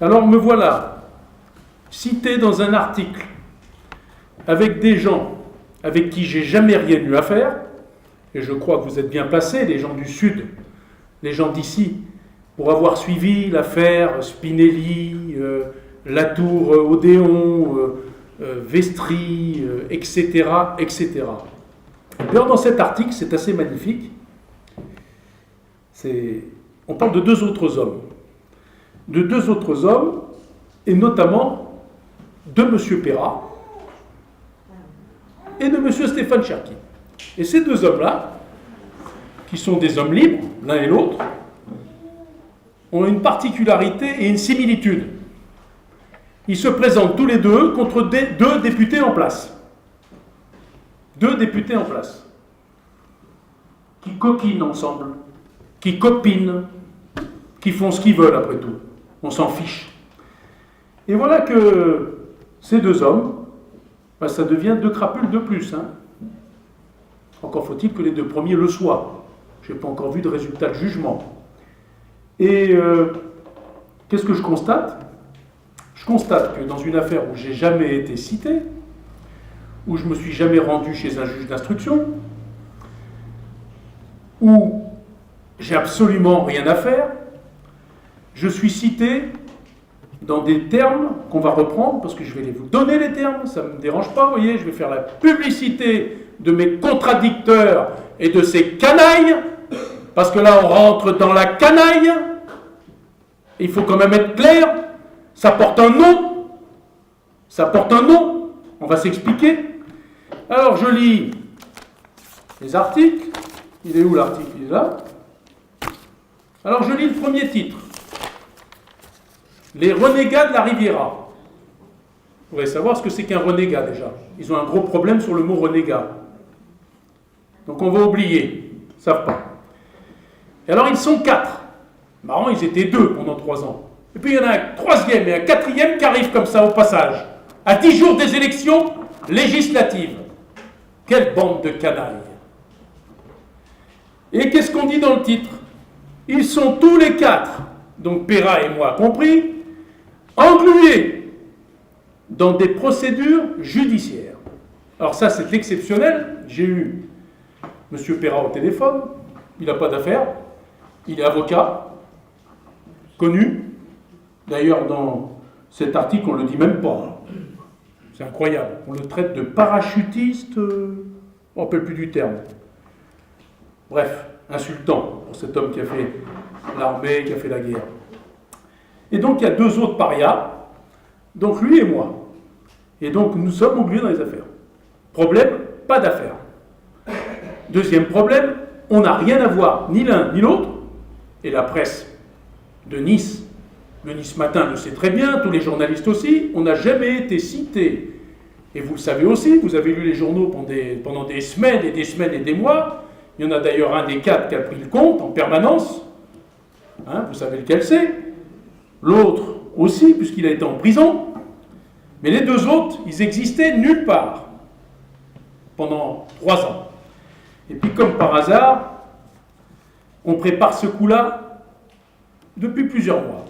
Alors me voilà cité dans un article avec des gens avec qui j'ai jamais rien eu à faire, et je crois que vous êtes bien placés, les gens du Sud, les gens d'ici, pour avoir suivi l'affaire Spinelli, Latour Odéon, Vestry, etc., etc. Alors dans cet article, c'est assez magnifique, on parle de deux autres hommes. De deux autres hommes, et notamment de M. Perrat et de M. Stéphane Cherki. Et ces deux hommes-là, qui sont des hommes libres, l'un et l'autre, ont une particularité et une similitude. Ils se présentent tous les deux contre deux députés en place. Deux députés en place. Qui coquinent ensemble, qui copinent, qui font ce qu'ils veulent après tout. On s'en fiche. Et voilà que ces deux hommes, ça devient deux crapules de plus. Encore faut-il que les deux premiers le soient. Je n'ai pas encore vu de résultat de jugement. Et qu'est-ce que je constate ? Je constate que dans une affaire où j'ai jamais été cité, où je me suis jamais rendu chez un juge d'instruction, où j'ai absolument rien à faire, je suis cité dans des termes qu'on va reprendre, parce que je vais vous donner les termes, ça ne me dérange pas, vous voyez, je vais faire la publicité de mes contradicteurs et de ces canailles, parce que là on rentre dans la canaille, il faut quand même être clair, ça porte un nom, on va s'expliquer. Alors je lis les articles, il est où l'article ? Il est là. Alors je lis le premier titre. Les renégats de la Riviera. Vous voulez savoir ce que c'est qu'un renégat déjà. Ils ont un gros problème sur le mot renégat. Donc on va oublier. Ils ne savent pas. Et alors ils sont 4. Marrant, ils étaient 2 pendant 3 ans. Et puis il y en a un troisième et un quatrième qui arrivent comme ça au passage. À 10 jours des élections législatives. Quelle bande de canailles. Et qu'est-ce qu'on dit dans le titre ? Ils sont tous les 4, donc Perrat et moi compris, englués dans des procédures judiciaires. Alors ça, c'est exceptionnel. J'ai eu M. Perrat au téléphone, il n'a pas d'affaires, il est avocat, connu. D'ailleurs, dans cet article, on ne le dit même pas. C'est incroyable. On le traite de parachutiste, on ne rappelle plus du terme. Bref, insultant pour cet homme qui a fait l'armée, qui a fait la guerre. Et donc, il y a 2 autres parias, donc lui et moi. Et donc, nous sommes oubliés dans les affaires. Problème, pas d'affaires. Deuxième problème, on n'a rien à voir, ni l'un ni l'autre. Et la presse de Nice, le Nice Matin le sait très bien, tous les journalistes aussi, on n'a jamais été cité. Et vous le savez aussi, vous avez lu les journaux pendant des semaines et des mois. Il y en a d'ailleurs un des 4 qui a pris le compte en permanence. Vous savez lequel c'est. L'autre aussi, puisqu'il a été en prison. Mais les 2 autres, ils existaient nulle part pendant 3 ans. Et puis comme par hasard, on prépare ce coup-là depuis plusieurs mois.